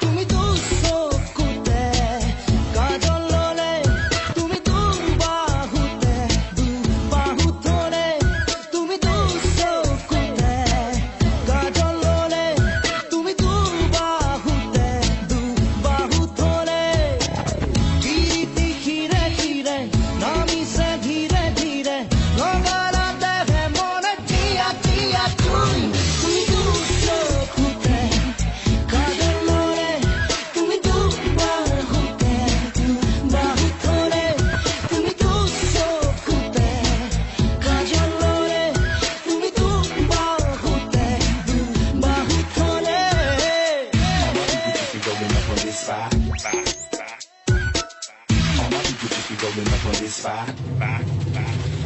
তুমি দু চকুতে কাজল ললে তুমি দু বাহুতে ধরে তুমি দু চকুতে কাজল ললে তুমি দু বাহুতে ধরে গিরিতি খিরে খিরে নামিছে ধীরে ধীরে গঙ্গারা দেহে মনে টিয়া টিয়া তুই তুমি দু চকুতে কাজল ললে তুমি দু বাহুতে ধরে তুমি দু চকুতে কাজল ললে তুমি দু বাহুতে ধরে Rolling up on this side. All my people just be rolling up on this side.